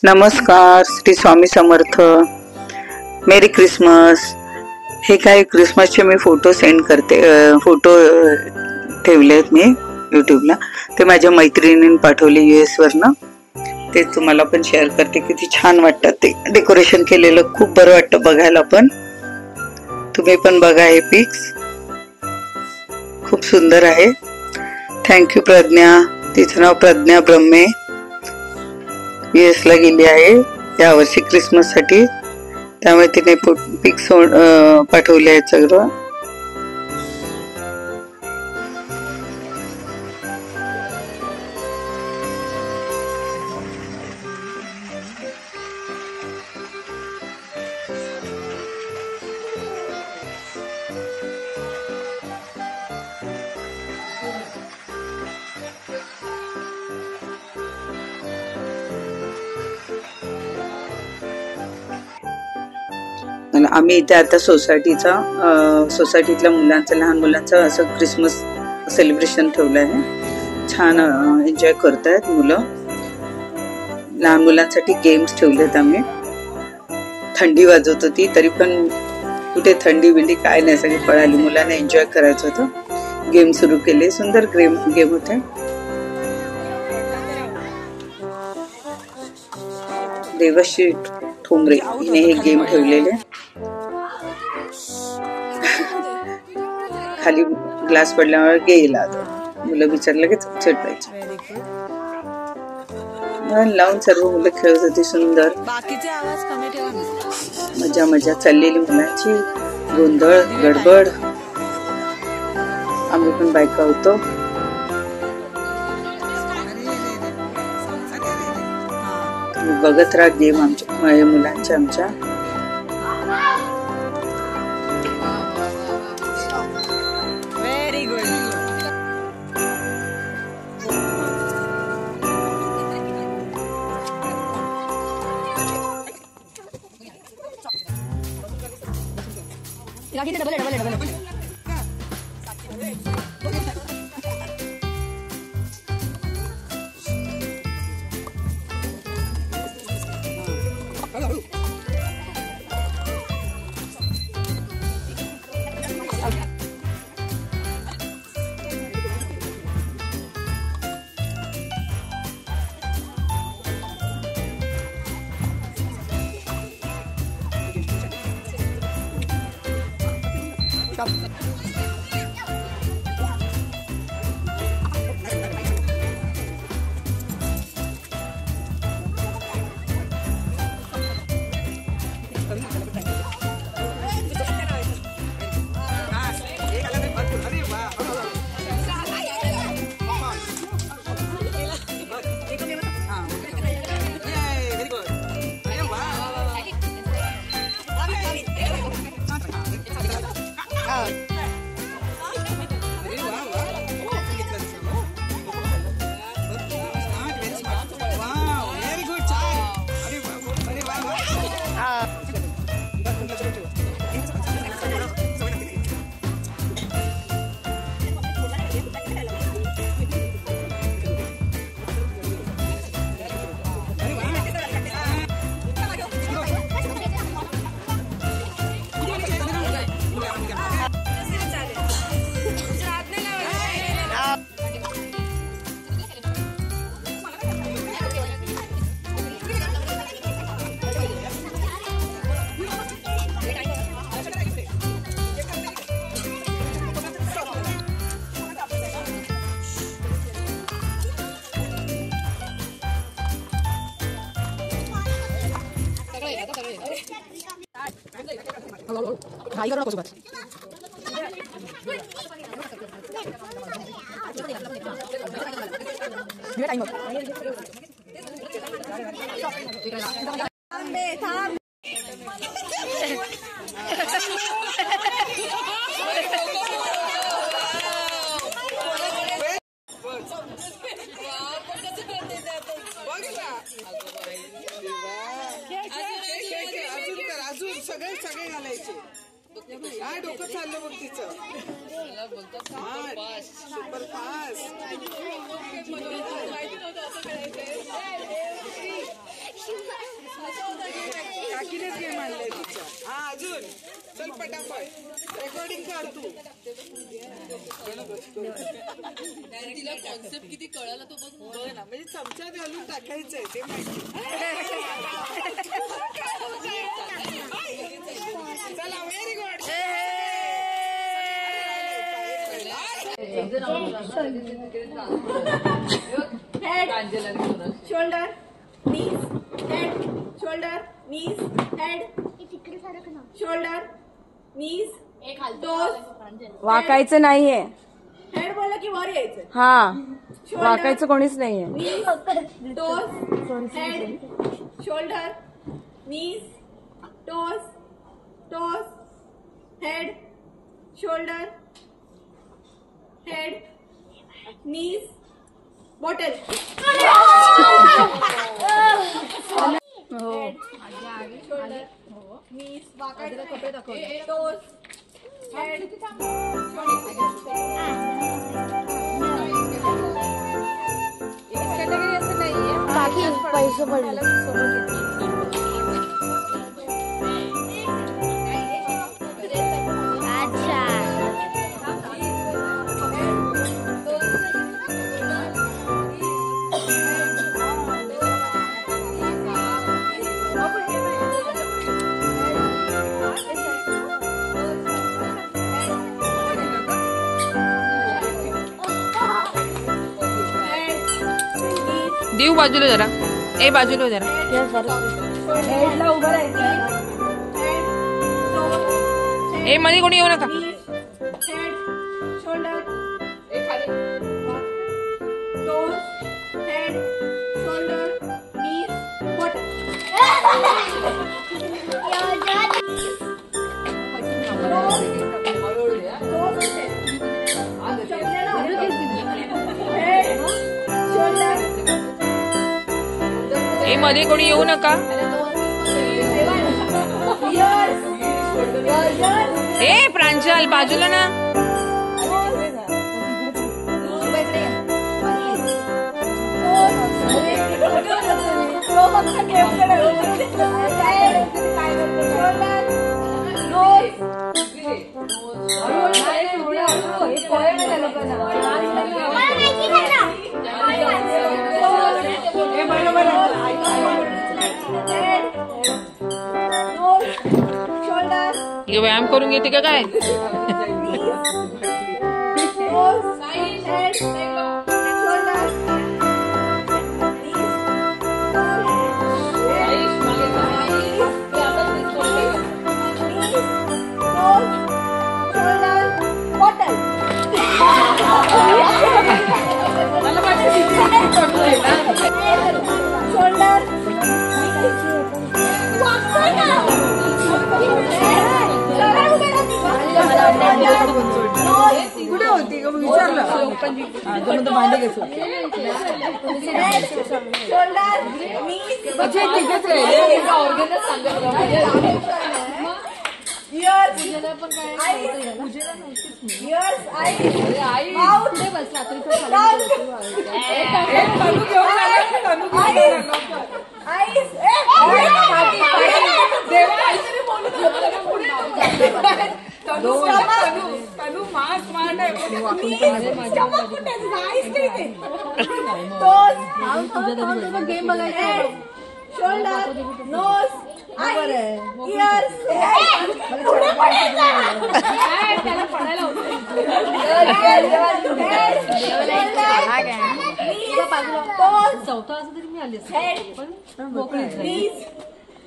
नमस्कार, श्री स्वामी समर्थ. मेरी क्रिसमस. हे काही क्रिसमसचे मी फोटो सेंड करते. फोटो ठेवलेत मी यूट्यूबला. ते माझ्या मैत्रिणींनी पाठवले US वरनं. ते तुम्हाला पण शेअर करते. किती छान वाटतात ते डेकोरेशन केलेलं. खूप बरं वाटतं बघायला पण. तुम्ही पण बघा हे पिक्स. खूप सुंदर आहे. थँक्यू प्रज्ञा. तिचं नाव प्रज्ञा ब्रह्मे. US ला गेली आहे यावर्षी क्रिसमस साठी. त्यामुळे तिने पिक्स पाठवले आहेत सगळं. आम्ही इथे आता सोसायटीतल्या मुलांचं, लहान मुलांचं असं क्रिसमस सेलिब्रेशन ठेवलं आहे. छान एन्जॉय करतायत मुलं. लहान मुलांसाठी गेम्स ठेवलेत आम्ही. थंडी वाजत होती तरी पण कुठे थंडी बिंडी काय नाही, सगळी पळाली. मुलांना एन्जॉय करायचं होतं. गेम सुरू केले. सुंदर गेम होते. देवश्री ठोंबरे हिने हे गेम ठेवलेले. खाली ग्लास पडल्यावर गेला. मुलं विचारलं की चिडवायचं. लावून सर्व मुलं खेळत होती. सुंदर मजा मजा चाललेली मुलांची. गोंधळ गडबड. आम्ही पण बायका होतो. बघत राहा गेम आमच्या मुलांच्या. आमच्या घाई करू नको. अजून सगळे घालायचे. काय डोकं चाललं बघ तिचं. Super fast. काकीनेच गेम आणलाय तिच्या. हा अजून चल पटापट रेकॉर्डिंग कर तू. तिला कॉन्सेप्ट किती कळाला तो बघ ना. म्हणजे चमच्यात घालून टाकायचंय ते माहिती. चला very good. Shoulder knees head shoulder knees head shoulder knees toes. वाकायचं नाहीये. हेड बोललं की वर यायचं. हा वाकायचं कोणीच नाहीये. knees toes head shoulder knees toes toes head shoulder head knees bottle. Head, shoulder, knees, toes, head, बाकी पैसे पडले. देऊ बाजूला जरा. ए बाजूला जरा. हेडला उभं राहायचं. ए मध्ये कोणी येऊ नका. Head shoulder toes head shoulder knees bottom. ए मध्ये कोणी येऊ नका. ए प्रांजल बाजूला ना. ये व्यायाम करून घेते का काय. कुठे होती ग विचारलं. भांडे घेतो. Shoulder, nose, eyes, ears,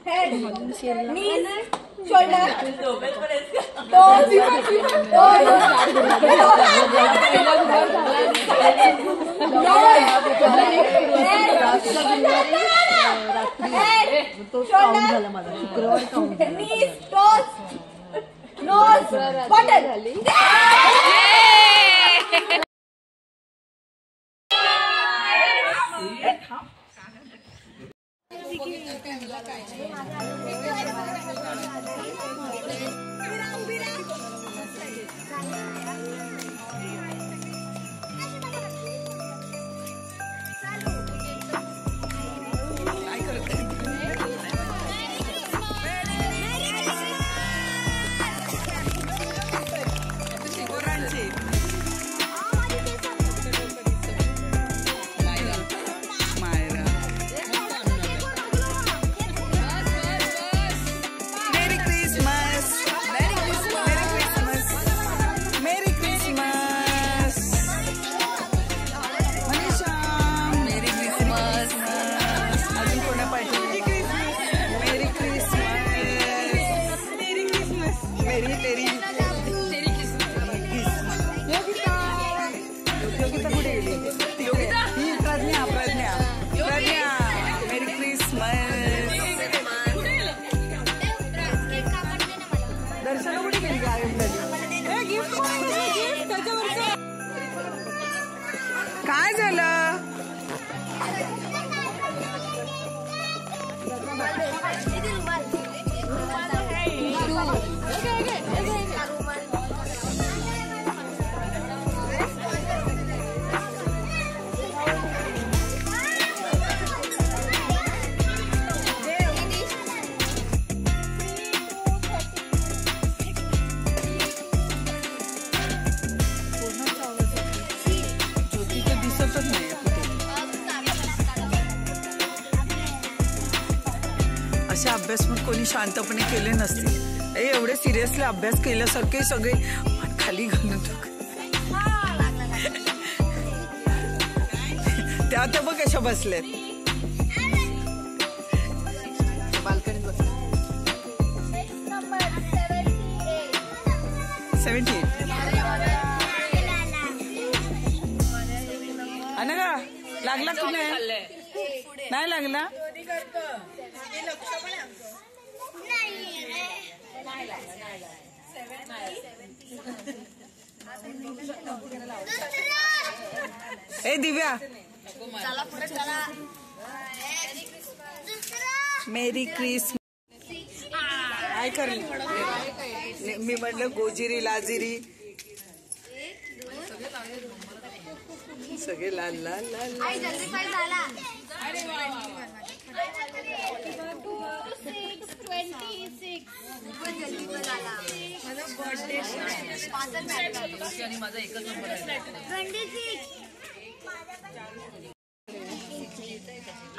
head, knees, shoulder, toes, knees, toes, nose, bottle. असे अभ्यास मग कोणी शांतपणे केले नसतील. एवढे सिरियसली अभ्यास केल्यासारखे सगळे खाली घालून त्या तर बघ कशा बसल्यात. बाल्कनीत बस. 78 अनघा लागला की नाही लागला. ए दिव्या मेरी क्रिसमस काय करली. मी म्हटलं गोजिरी लाजिरी सगळे लाल लाल लाल. माझा एकच नंबर आहे.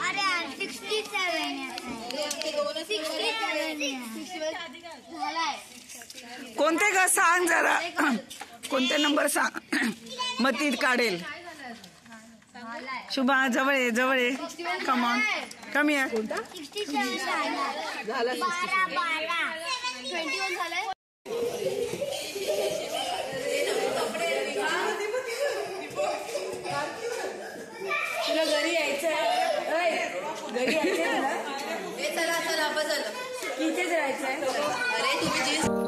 अरे 67 कोणते का सांग जरा. कोणते नंबर सांग मग ती काढेल. शुभा जवळ ये जवळ ये. कमॉन कमी आहे. 67 झाला. 21 झालंय. तुला घरी यायचंय. घरी यायचंय. चला चला बस झालं. इथेच राहायचंय. अरे तुम्ही